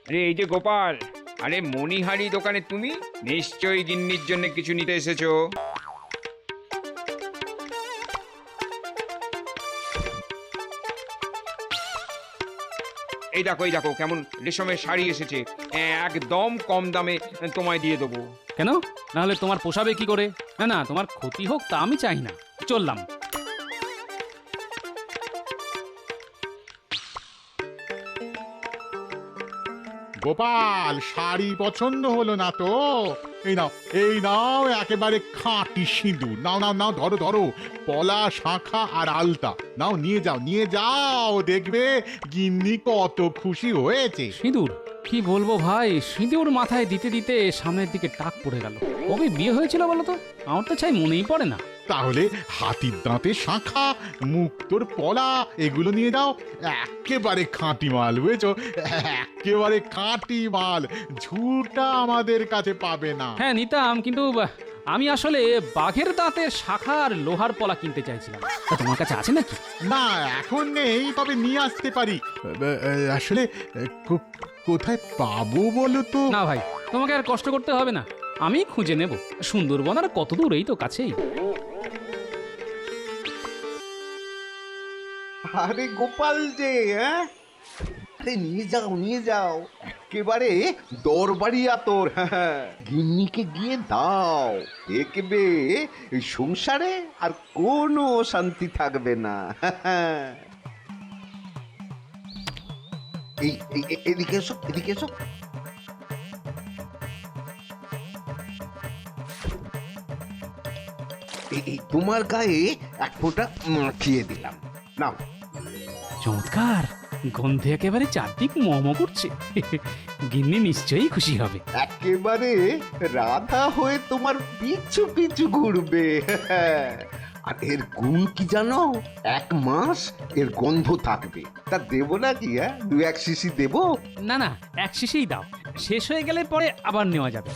আরে এই যে গোপাল, আরে মণিহারি দোকানে তুমি নিশ্চয়ই গিন্নির জন্য কিছু নিতে এসেছো। এই দেখো কেমন রেশমের শাড়ি এসেছে, একদম কম দামে তোমায় দিয়ে দেবো। কেন? নাহলে তোমার পোষাবে কি করে? না না, তোমার ক্ষতি হোক তা আমি চাই না। চললাম। গোপাল, শাড়ি পছন্দ হলো না তো? এই নাও একেবারে খাঁটি সিঁদুর। নাও নাও নাও, ধরো ধরো, পলা, শাঁখা আর আলতা নাও, নিয়ে যাও, দেখবে গিন্নি কত খুশি হয়েছে। সিঁদুর? কি বলবো ভাই, সিঁদুর মাথায় দিতে দিতে সামনের দিকে টাক পড়ে গেল। কবে বিয়ে হয়েছিল বলো তো? আমার তো চাই মনেই পড়ে না। তাহলে হাতির দাঁতে শাঁখা, মুক্তোর পলা এগুলো নিয়ে যাও। একেবারে খাঁটি মাল, বুঝেছো? একেবারে খাঁটি মাল, ঝুটা আমাদের কাছে পাবে না। হ্যাঁ নিতাম, কিন্তু আমি আসলে বাঘের দাঁতের শাখা আর লোহার পলা কিনতে চাইছিলাম। তা তোমার কাছে আছে নাকি? না, এখন নেই, তবে নিয়ে আসতে পারি। আসলে কোথায় পাবো বলো তো? না ভাই, তোমাকে আর কষ্ট করতে হবে না, আমি খুঁজে নেব। সুন্দরবন আর কত দূর, এই তো কাছেই। আরে গোপাল যে, হ্যাঁ, আরে নিয়ে যাও একেবারে দরবারি আতর। হ্যাঁ, গিন্নিকে গিয়ে দাও, দেখবে এই সংসারে আর কোনো শান্তি থাকবে না। এদিকে এসো, এদিকে এসো। এই তোমার গায়ে এক ফোঁটা মাখিয়ে দিলাম, নাও। চমৎকার, গন্ধে একেবারে চারদিক মম করছে। গিন্নি নিশ্চয়ই খুশি হবে। একেবারে রাধা হয়ে তোমার পিছু পিছু ঘুরবে। আর এর গুণ কি জানো? 1 মাস এর গন্ধ থাকবে। তা দেবো নাকি? হ্যাঁ, 2-1 শিশি দেবো। না না, এক শিশেই দাও, শেষ হয়ে গেলে পরে আবার নেওয়া যাবে।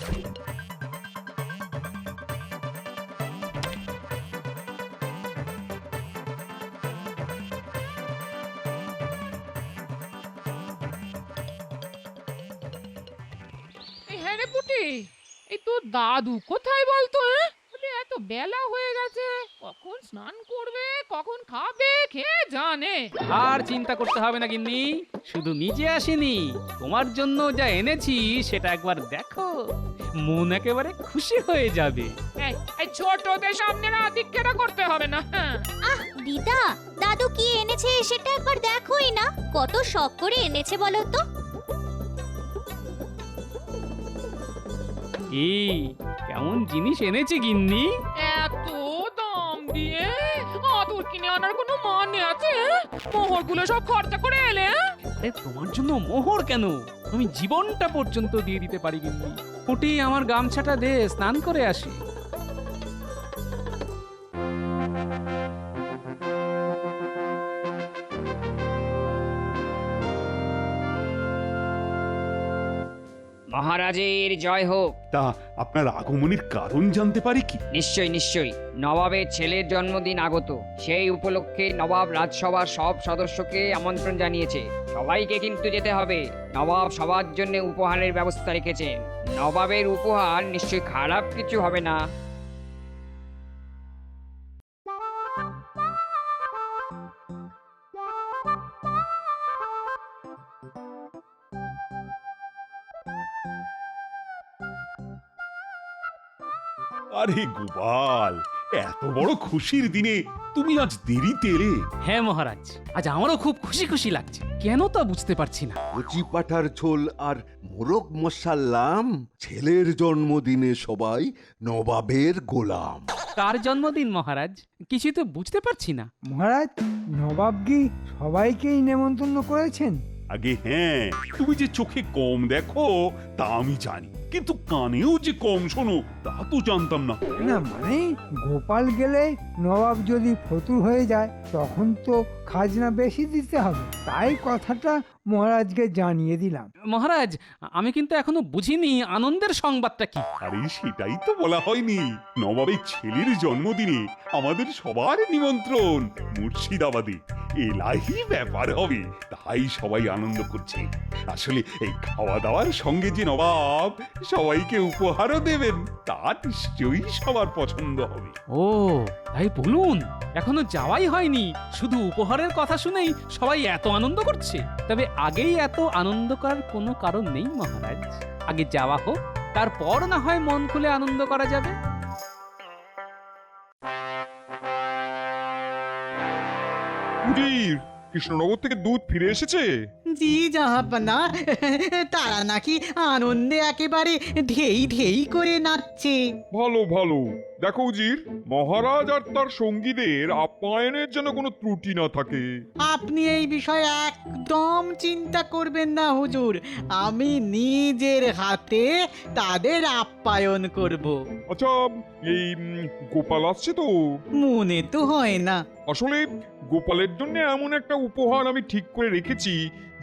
হ্যাঁ রে পুটি, এই তোর দাদু কোথায় বলতো? বলে এত বেলা হয়ে গেছে, কখন স্নান করবে কখন খাবে খেয়ে জানে। আর চিন্তা করতে হবে না গিন্নি, শুধু নিজে আসিনি, তোমার জন্য যা এনেছি সেটা একবার দেখো, মন একেবারে খুশি হয়ে যাবে। এই ছোটদের সামনে না দিক্ষেরা করতে হবে না। হ্যাঁ, আহ দিদা, দাদু কি এনেছে সেটা একবার দেখোই না, কত শখ করে এনেছে বলো তো। এই কেমন জিনিস এনেছে গিন্নি? এত দাম দিয়ে আদর কিনে আনার কোনো মানে আছে? মোহরগুলো সব খরচা করে এলে। আরে তোমার জন্য মোহর কেন, আমি জীবনটা পর্যন্ত দিয়ে দিতে পারি গিন্নি। ওটি আমার গামছাটা দে, স্নান করে আসি। মহারাজের জয় হোক। তা আপনার আগমনের কারণ জানতে পারি কি? নিশ্চয়ই নবাবের ছেলের জন্মদিন আগত, সেই উপলক্ষে নবাব রাজসভার সব সদস্যকে আমন্ত্রণ জানিয়েছে। সবাইকে কিন্তু যেতে হবে। নবাব সবার জন্য উপহারের ব্যবস্থা রেখেছেন। নবাবের উপহার নিশ্চয়ই খারাপ কিছু হবে না। আরে গোপাল, এত বড় খুশির দিনে তুমি আজ দেরিতে এলে। হ্যাঁ মহারাজ, আজ আমারও খুব খুশি খুশি লাগছে, কেন তা বুঝতে পারছি না। কচি পাঠার ঝোল আর মোরগ মশাল্লাম, ছেলের জন্মদিনে সবাই নবাবের গোলাম। কার জন্মদিন মহারাজ? কিছুই তো বুঝতে পারছি না। মহারাজ, নবাব কি সবাইকেই নেমন্তন্ন করেছেন? আগে হ্যাঁ, তুমি যে চোখে কম দেখো তা আমি জানি, কিন্তু কানেও যে কম শোনো তা তো জানতাম না। না মানে, গোপাল গেলে নবাব যদি ফতুর হয়ে যায় তখন তো খাজনা বেশি দিতে হবে, তাই কথাটা মহারাজকে জানিয়ে দিলাম। মহারাজ, আমি কিন্তু এখনো বুঝিনি আনন্দের সংবাদটা কি। আরে সেটাই তো বলা হয়নি, নবাবের ছেলের জন্মদিনে আমাদের সবার নিমন্ত্রণ মুর্শিদাবাদে। এলাহি ব্যাপার হবে, তাই সবাই আনন্দ করছে। আসলে এই খাওয়া দাওয়ার সঙ্গে যে নবাব সবাইকে উপহারও দেবেন, তা নিশ্চয়ই সবার পছন্দ হবে। ও তাই বলুন, এখনো যাওয়াই হয়নি, শুধু উপহারের কথা শুনেই সবাই এত আনন্দ করছে। তবে আগেই এত আনন্দ করার কোনো কারণ নেই মহারাজ, আগে যাওয়া হোক, তারপর না হয় মন খুলে আনন্দ করা যাবে। উজির, কৃষ্ণনগর থেকে দুধ ফিরে এসেছে? জি জাহাপনা, তারা নাকি আনন্দে একেবারে ঢেই ঢেই করে নাচছে। ভালো ভালো। দেখো উজির, মহারাজ আর তার সঙ্গীদের আপ্যায়নের যেন কোনো ত্রুটি না থাকে। আপনি এই বিষয়ে একদম চিন্তা করবেন না হুজুর, আমি নিজের হাতে তাদের আপ্যায়ন করব। আচ্ছা, এই গোপাল আসছে তো? মনে তো হয় না। আসলে গোপালের জন্য এমন একটা উপহার আমি ঠিক করে রেখেছি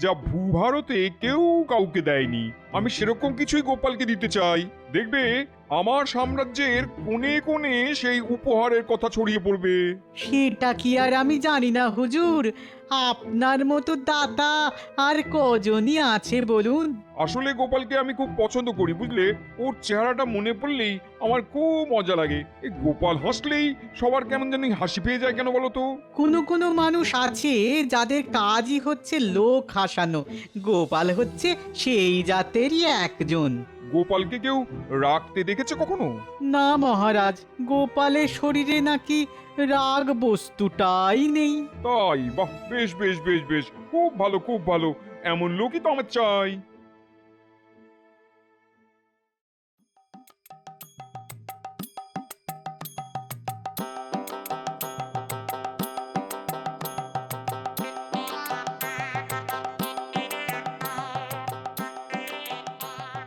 যা ভূভারতে কেউ কাউকে দেয়নি। আমি সেরকম কিছুই গোপালকে দিতে চাই। দেখবে আমার সাম্রাজ্যের কোণে কোণে সেই উপহারের কথা ছড়িয়ে পড়বে। সেটা কি আর আমি জানি না হুজুর, আপনার মতো দাতা আর কজনই আছে বলুন। আসলে গোপালকে আমি খুব পছন্দ করি, বুঝলে? ওর চেহারাটা মনে পড়লেই আমার খুব মজা লাগে। এই গোপাল হাসলেই সবার কেমন জানি হাসি পেয়ে যায়, কেন বলো তো? কোনো কোনো মানুষ আছে যাদের কাজই হচ্ছে লোক হাসানো, গোপাল হচ্ছে সেই জাতেরই একজন। গোপালকে কেউ রাখতে দেখেছে কখনো? না মহারাজ, গোপালের শরীরে নাকি রাগ বস্তুটাই নেই। তাই? বাহ, বেশ বেশ বেশ বেশ, খুব ভালো খুব ভালো। এমন লোকই তো আমার চাই।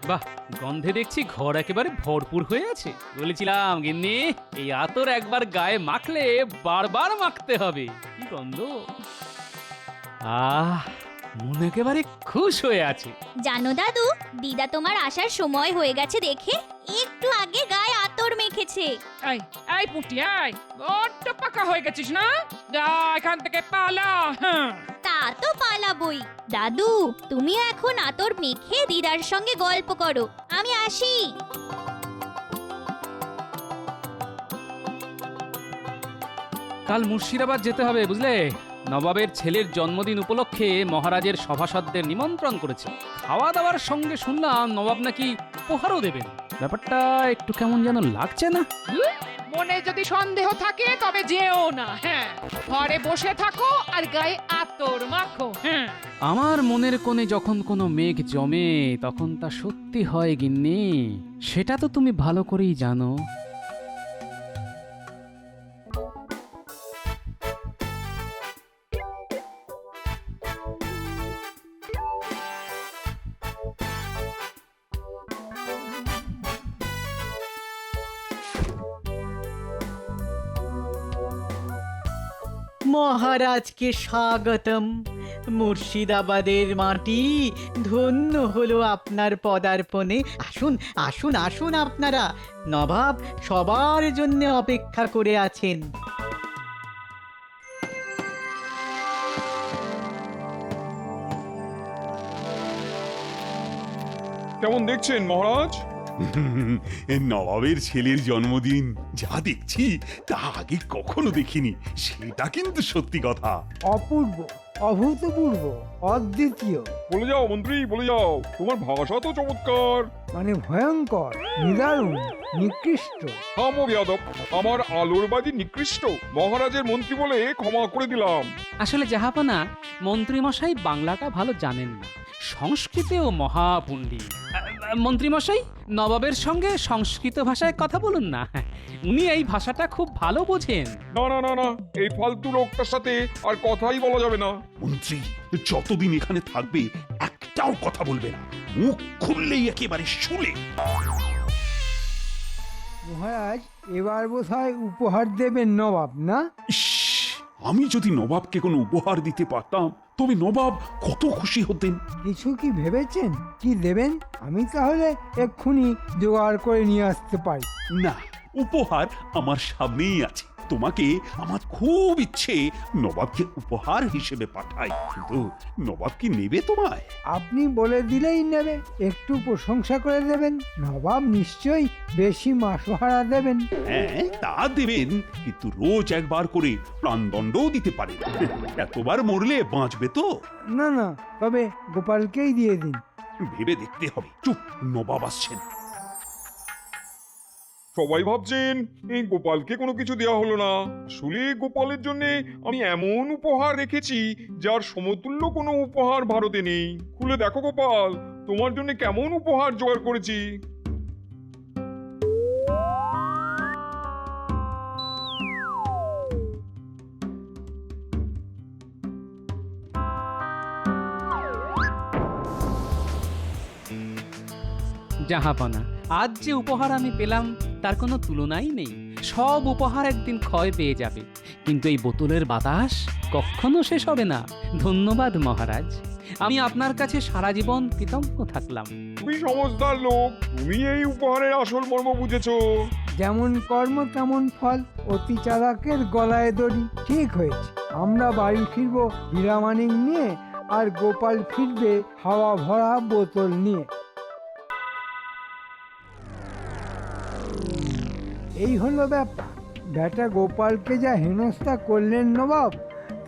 বাহ, গন্ধে দেখছি ঘর একেবারে ভরপুর হয়ে আছে। বলেছিলাম গিন্নি, এই আতর একবার গায়ে মাখলে বারবার মাখতে হবে। কি গন্ধ! মন একেবারে খুশ হয়ে আছে। জানো দাদু, দিদা তোমার আসার সময় হয়ে গেছে দেখে একটু আগে গায়ে আতর মেখেছে। এই এই পুটি, এই বড্ড পাকা হয়ে গেছিস না? যা এখান থেকে পালা। হ্যাঁ, তা তো পালাবই। দাদু, তুমি এখন আতর মেখে দিদার সঙ্গে গল্প করো, আমি আসি। কাল মুর্শিদাবাদ যেতে হবে, বুঝলে? নবাবের ছেলের জন্মদিন উপলক্ষে মহারাজের সভাসদদের নিমন্ত্রণ করেছে। খাওয়া দাওয়ার সঙ্গে শুনলাম নবাব নাকি উপহারও দেবেন। ব্যাপারটা একটু কেমন যেন লাগছে না? মনে যদি সন্দেহ থাকে তবে যেও না। হ্যাঁ, ঘরে বসে থাকো আর গায়ে আতর মাখো। হ্যাঁ, আমার মনের কোণে যখন কোনো মেঘ জমে তখন তা সত্যি হয় গিন্নি, সেটা তো তুমি ভালো করেই জানো। মহারাজকে স্বাগতম। মুর্শিদাবাদের মাটি ধন্য হলো আপনার পদার্পণে। আসুন আসুন আসুন আপনারা, নবাব সবার জন্য অপেক্ষা করে আছেন। কেমন দেখছেন মহারাজ? নবাবের ছেলের জন্মদিন যা দেখছি তা আগে কখনো দেখিনি, সেটা কিন্তু সত্যি কথা। অপূর্ব, অভূতপূর্ব, অদ্বিতীয়, বলে যাও মন্ত্রী, বলে যাও। তোমার ভাষা তো চমৎকার। মানে ভয়ঙ্কর, নিদারুণ, নিকৃষ্ট। থামো বেয়াদব, আমার আলোর বাজি নিকৃষ্ট। মহারাজের মন্ত্রী বলে ক্ষমা করে দিলাম। আসলে জাহাপনা, মন্ত্রীমশাই বাংলাটা ভালো জানেন না, সংস্কৃতেও মহাপণ্ডিত। মন্ত্রীমশাই, নবাবের সঙ্গে সংস্কৃত ভাষায় কথা বলুন না, উনি এই ভাষাটা খুব ভালো বোঝেন। না না না না, এই ফালতু লোকটার সাথে আর কথাই বলা যাবে না। মন্ত্রী যতদিন এখানে থাকবে একটাও কথা বলবে না, মুখ খুললেই একেবারে শুলে। মহারাজ, এবার বোধহয় উপহার দেবেন নবাব, না? ইস, আমি যদি নবাবকে কোনো উপহার দিতে পারতাম তবে নবাব কত খুশি হতেন। কিছু কি ভেবেছেন কি দেবেন? আমি তাহলে এক্ষুনি জোগাড় করে নিয়ে আসতে পারি। না, উপহার আমার সামনেই আছে, তোমাকে আমার খুব ইচ্ছে নবাবকে উপহার হিসেবে পাঠাই, কিন্তু নবাব কি নেবে তোমায়? আপনি বলে দিলেই নেবে, একটু প্রশংসা করে দেবেন, নবাব নিশ্চয়ই বেশি মাসোহারা দেবেন। হ্যাঁ, তা দেবেন, কিন্তু রোজ একবার করে প্রাণদণ্ডও দিতে পারেন। এতবার মরলে বাঁচবে তো? না না, তবে গোপালকেই দিয়ে দিন। ভেবে দেখতে হবে। চুপ, নবাব আসছেন। সবাই ভাবছেন এই গোপালকে কোনো কিছু দেওয়া হলো না। আসলে গোপালের জন্য আমি এমন উপহার রেখেছি যার সমতুল্য কোনো উপহার ভারতে নেই। খুলে দেখো গোপাল, তোমার জন্য কেমন উপহার জোগাড় করেছি। জাহাপনা, আজ যে উপহার আমি পেলাম তার কোনো তুলনাই নেই। সব উপহার একদিন ক্ষয় পেয়ে যাবে, কিন্তু এই বোতলের বাতাস কখনো শেষ হবে না। ধন্যবাদ মহারাজ, আমি আপনার কাছে সারা জীবন কৃতজ্ঞ থাকলাম। তুমি সমজদার লোক, তুমি এই উপহারের আসল মর্ম বুঝেছো। যেমন কর্ম তেমন ফল, অতি চালাকের গলায় দড়ি। ঠিক হয়েছে, আমরা বাড়ি ফিরবো হীরামানিক নিয়ে, আর গোপাল ফিরবে হাওয়া ভরা বোতল নিয়ে। এই হলো ব্যাপার। বেটা গোপালকে যা হেনস্থা করলেন নবাব,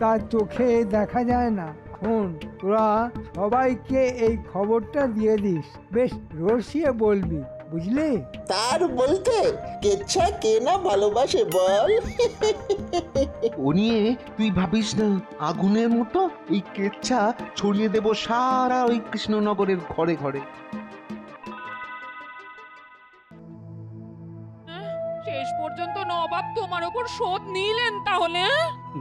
তার চোখে দেখা যায় না। শোন, তোরা সবাইকে এই খবরটা দিয়ে দিস, বেশ রসিয়ে বলবি, বুঝলি? তার বলতে কেচ্ছা কে না ভালোবাসে বল। ও নিয়ে তুই ভাবিস না, আগুনের মতো এই কেচ্ছা ছড়িয়ে দেব সারা ওই কৃষ্ণনগরের ঘরে ঘরে। শেষ পর্যন্ত নবাব তোমার ওপর শোধ নিলেন তাহলে?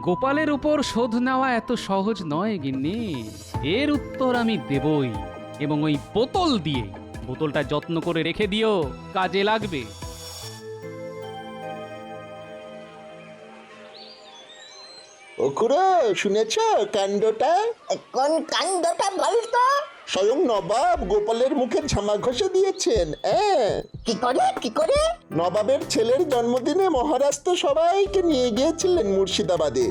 গোপালের উপর শোধ নেওয়া এত সহজ নয় গিন্নি। এর উত্তর আমি দেবই, এবং ওই বোতল দিয়ে। বোতলটা যত্ন করে রেখে দিও, কাজে লাগবে। ও খুড়ো, শুনেছ কাণ্ডটা? কোন কাণ্ডটা বলতো? স্বয়ং নবাব গোপালের মুখে ঝামা ঘষে দিয়েছেন। কি করে কি করে? নবাবের ছেলের জন্মদিনে মহারাজ তো সবাইকে নিয়ে গিয়েছিলেন মুর্শিদাবাদে।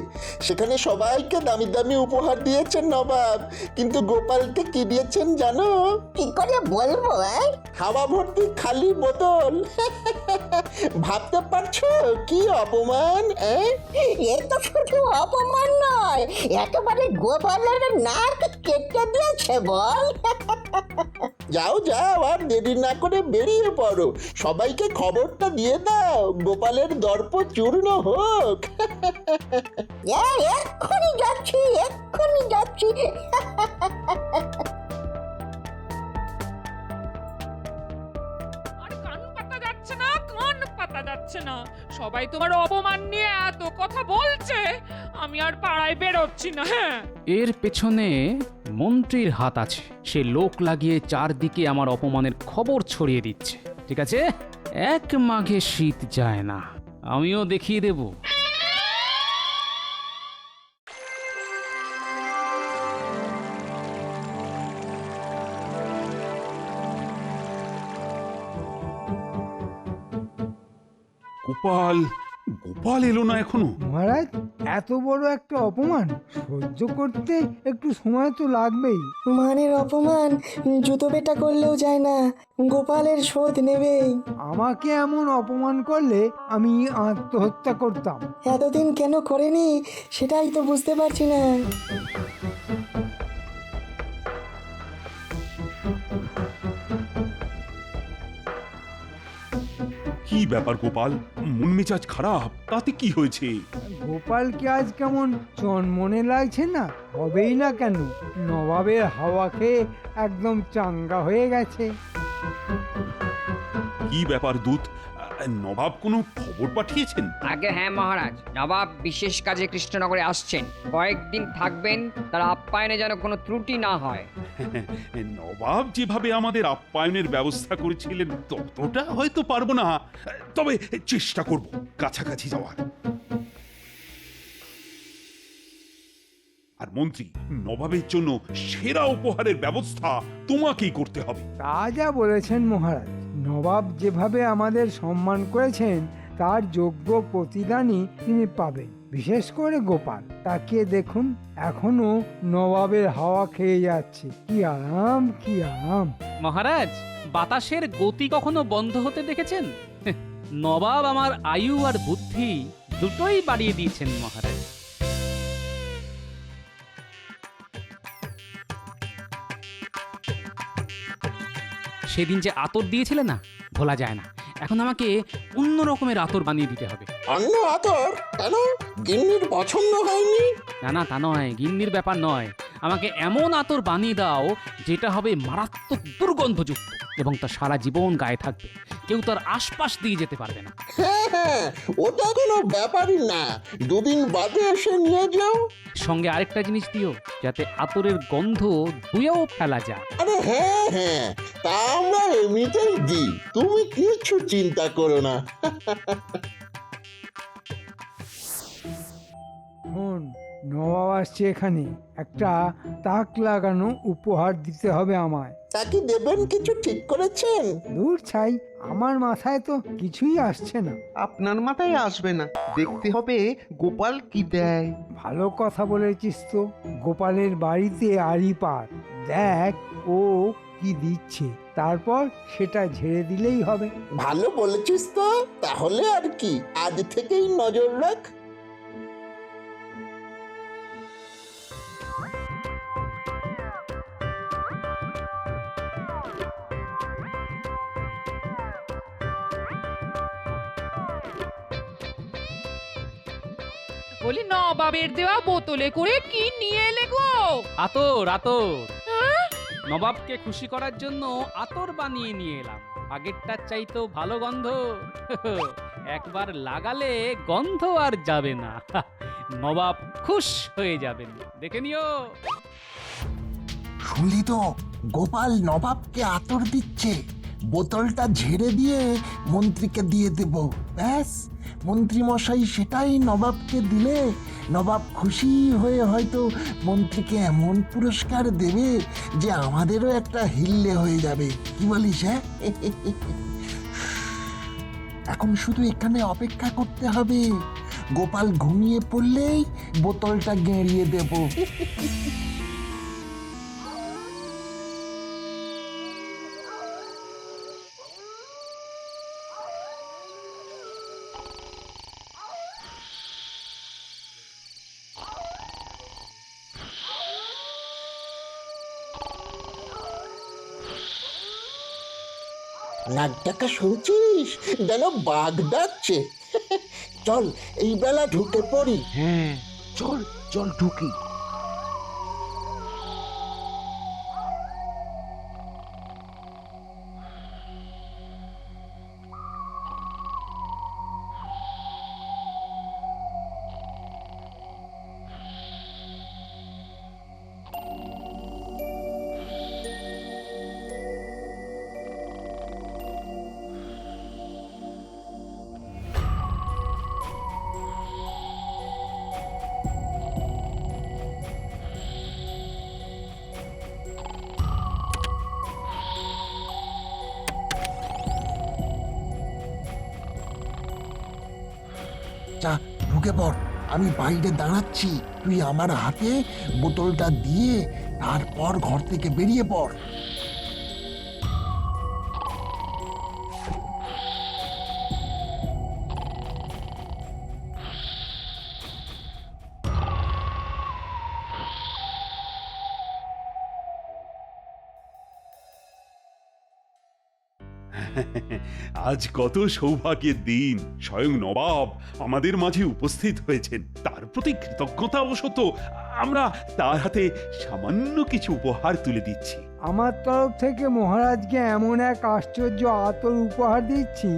সেখানে সবাইকে দামি দামি উপহার দিয়েছেন নবাব, কিন্তু গোপালকে কি দিয়েছেন জানো? কি করে বলবো? হাওয়া ভর্তি খালি বোতল। ভাবতে পারছো কি অপমান? এ তো শুধু অপমান নয়, একেবারে গোপালের নাক কেটে দিয়েছে বল। যাও যাও, আর দেরি না করে বেরিয়ে পড়ো, সবাইকে খবরটা দিয়ে দাও, গোপালের দর্প চূর্ণ হোক। এক্ষুনি যাচ্ছি, এক্ষুনি যাচ্ছি। আর কান পাতা যাচ্ছে না, কান পাতা যাচ্ছে না। সবাই তোমার অপমান নিয়ে এত কথা বলছে, আমি আর পাড়ায় বেরোচ্ছি না। হ্যাঁ, এর পেছনে মন্ত্রীর হাত আছে। সে লোক লাগিয়ে চারদিকে আমার অপমানের খবর ছড়িয়ে দিচ্ছে। ঠিক আছে, এক মাঘে শীত যায় না, আমিও দেখিয়ে দেব। গোপাল, গোপাল এলো না এখনো? মহারাজ, এত বড় একটা অপমান সহ্য করতে একটু সময় তো লাগবেই। মানের অপমান জুতো পেটা করলেও যায় না, গোপালের শোধ নেবেই। আমাকে এমন অপমান করলে আমি আত্মহত্যা করতাম। এতদিন কেন করেনি সেটাই তো বুঝতে পারছি না। কি ব্যাপার গোপাল, মন মেজাজ খারাপ? তাতে কি হয়েছে? গোপালকে আজ কেমন চনমনে লাগছে না? হবেই না কেন, নবাবের হাওয়া খেয়ে একদম চাঙ্গা হয়ে গেছে। কি ব্যাপার দূত, নবাব কোনো খবর পাঠিয়েছেন? আগে হ্যাঁ মহারাজ, নবাব বিশেষ কাজে কৃষ্ণনগরে আসছেন, কয়েকদিন থাকবেন, তার আপ্যায়নে যেন কোনো ত্রুটি না হয়। নবাব যেভাবে আমাদের আপ্যায়নের ব্যবস্থা করেছিলেন ততটা হয়তো পারবো না, তবে চেষ্টা করব কাছাকাছি যাওয়ার। আর মন্ত্রী, নবাবের জন্য সেরা উপহারের ব্যবস্থা তোমাকেই করতে হবে। তা যা বলেছেন মহারাজ, নবাব যেভাবে আমাদের সম্মান করেছেন তার যোগ্য প্রতিদানই তিনি পাবেন। বিশেষ করে গোপাল, তাকে দেখুন এখনো নবাবের হাওয়া খেয়ে যাচ্ছে। কি আরাম, কি আরাম! মহারাজ, বাতাসের গতি কখনো বন্ধ হতে দেখেছেন? নবাব আমার আয়ু আর বুদ্ধি দুটোই বাড়িয়ে দিয়েছেন মহারাজ। সেদিন যে আতর দিয়েছিলে না, ভোলা যায় না। এখন আমাকে অন্য রকমের আতর বানিয়ে দিতে হবে। অন্য আতর? কেন? গিন্নির পছন্দ হয়নি? না না, তা নয়, গিন্নির ব্যাপার নয়। আমাকে এমন আতর বানিয়ে দাও যেটা হবে মারাত্মক দুর্গন্ধযুক্ত এবং তা সারা জীবন গায়ে থাকবে, কেউ তার আশপাশ দিয়ে যেতে পারবে না। হ্যাঁ হ্যাঁ, ওটা কোনো ব্যাপারই না, 2 দিন বাদে এসে নিয়ে যাও। সঙ্গে আরেকটা জিনিস দিও, যাতে আতরের গন্ধ ধুয়েও ফেলা যায়। আরে হ্যাঁ হ্যাঁ, তা আমরা এমনিতেই দিই, তুমি কিছু চিন্তা করো না। শোন, নবাব আসছে এখানে, একটা তাক লাগানো উপহার দিতে হবে আমায়। তাকে দেবেন কিছু ঠিক করেছেন? দূর ছাই, আমার মাথায় তো কিছুই আসছে না। আপনার মাথায় আসবে না, দেখতে হবে গোপাল কি দেয়। ভালো কথা বলেছিস তো। গোপালের বাড়িতে আড়ি পাত, দেখ ও কি দিচ্ছে, তারপর সেটা ঝেড়ে দিলেই হবে। ভালো বলেছিস তো, তাহলে আর কি, আজ থেকেই নজর রাখ। বলি নবাবের দেওয়া বোতলে করে কি নিয়ে এলে গো? আতর, আতর। নবাবকে খুশি করার জন্য আতর বানিয়ে নিয়ে এলাম। আগেরটার চাইতেও ভালো গন্ধ। একবার লাগালে গন্ধ আর যাবে না। নবাব খুশ হয়ে যাবেন, দেখে নিও। শুনলি তো, গোপাল নবাবকে আতর দিচ্ছে। বোতলটা ঝেড়ে দিয়ে মন্ত্রীকে দিয়ে দেব, ব্যাস। মন্ত্রী মশাই সেটাই নবাবকে দিলে নবাব খুশি হয়ে হয়তো মন্ত্রীকে এমন পুরস্কার দেবে যে আমাদেরও একটা হিল্লে হয়ে যাবে। কি বলিস? হ্যাঁ, এখন শুধু এখানে অপেক্ষা করতে হবে। গোপাল ঘুমিয়ে পড়লেই বোতলটা গেঁড়িয়ে দেব। নাক ডাকা শুনছিস? যেন বাঘ ডাকছে। চল এই বেলা ঢুকে পড়ি। হ্যাঁ, চল চল ঢুকি। যা, ঢুকে পড়। আমি বাইরে দাঁড়াচ্ছি, তুই আমার হাতে বোতলটা দিয়ে তারপর ঘর থেকে বেরিয়ে পড়। আজ কত সৌভাগ্যের দিন, স্বয়ং নবাব আমাদের মাঝে উপস্থিত হয়েছেন। তার প্রতি কৃতজ্ঞতা অবশত আমরা তার হাতে সামান্য কিছু উপহার তুলে দিচ্ছি। আমার তরফ থেকে মহারাজকে এমন এক আশ্চর্য আতর উপহার দিচ্ছি,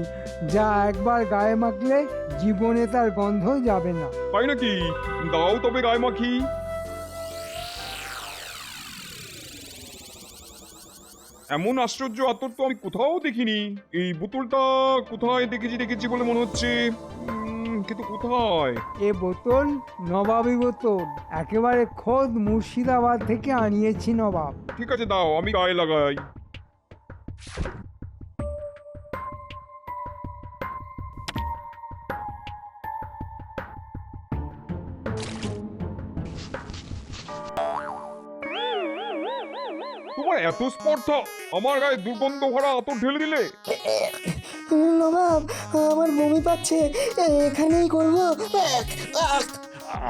যা একবার গায়ে মাখলে জীবনে তার গন্ধ যাবে না। তাই নাকি? দাও তবে গায়ে মাখি। এমন আশ্চর্য আতর তো আমি কোথাও দেখিনি। এই বোতলটা কোথায় দেখেছি বলে মনে হচ্ছে, কিন্তু কোথায়? এ বোতল নবাবী বোতল, একেবারে খোদ মুর্শিদাবাদ থেকে আনিয়েছি নবাব। ঠিক আছে, দাও আমি গায়ে লাগাই। তোমার এত স্পর্ধা আমার গায়ে দুর্গন্ধ ভরা আতর ঢেলে দিলে? নবাব আমার বমি পাচ্ছে, এখানেই করবো।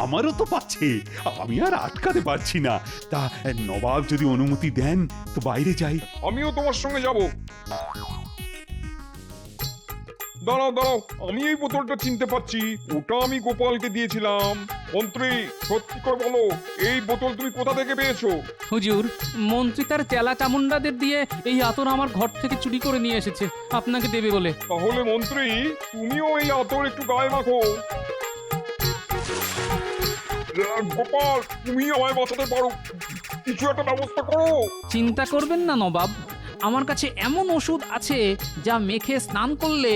আমারও তো পাচ্ছে, আমি আর আটকাতে পারছি না। তা নবাব যদি অনুমতি দেন তো বাইরে যাই। আমিও তোমার সঙ্গে যাব। দাঁড়াও দাঁড়াও, আমি এই বোতলটা চিনতে পারছি, ওটা আমি গোপালকে দিয়েছিলাম। মন্ত্রী সত্যি করে বলো, এই বোতল তুমি কোথা থেকে পেয়েছো? হুজুর, মন্ত্রী তার চেলা চামুন্ডাদের দিয়ে এই আতর আমার ঘর থেকে চুরি করে নিয়ে এসেছে আপনাকে দেবে বলে। তাহলে মন্ত্রী তুমিও এই আতর একটু গায়ে মাখো। গোপাল, তুমি আমায় বাঁচাতে পারো, কিছু একটা ব্যবস্থা করো। চিন্তা করবেন না নবাব, আমার কাছে এমন ওষুধ আছে যা মেখে স্নান করলে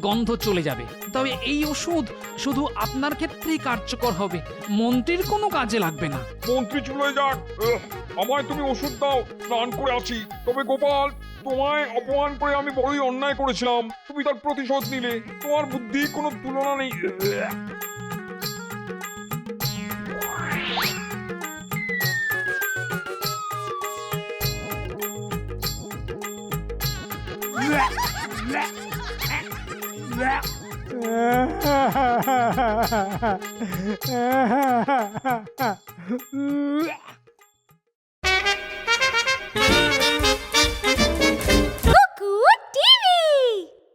গন্ধ চলে যাবে। তবে এই ওষুধ শুধু আপনার ক্ষেত্রেই কার্যকর হবে, মন্ত্রীর কোনো কাজে লাগবে না। মন্ত্রী চলে যাক, আমায় তুমি ওষুধ দাও, স্নান করে আছি। তবে গোপাল, তোমায় অপমান করে আমি বড়ই অন্যায় করেছিলাম, তুমি তার প্রতিশোধ নিলে, তোমার বুদ্ধির কোনো তুলনা নেই।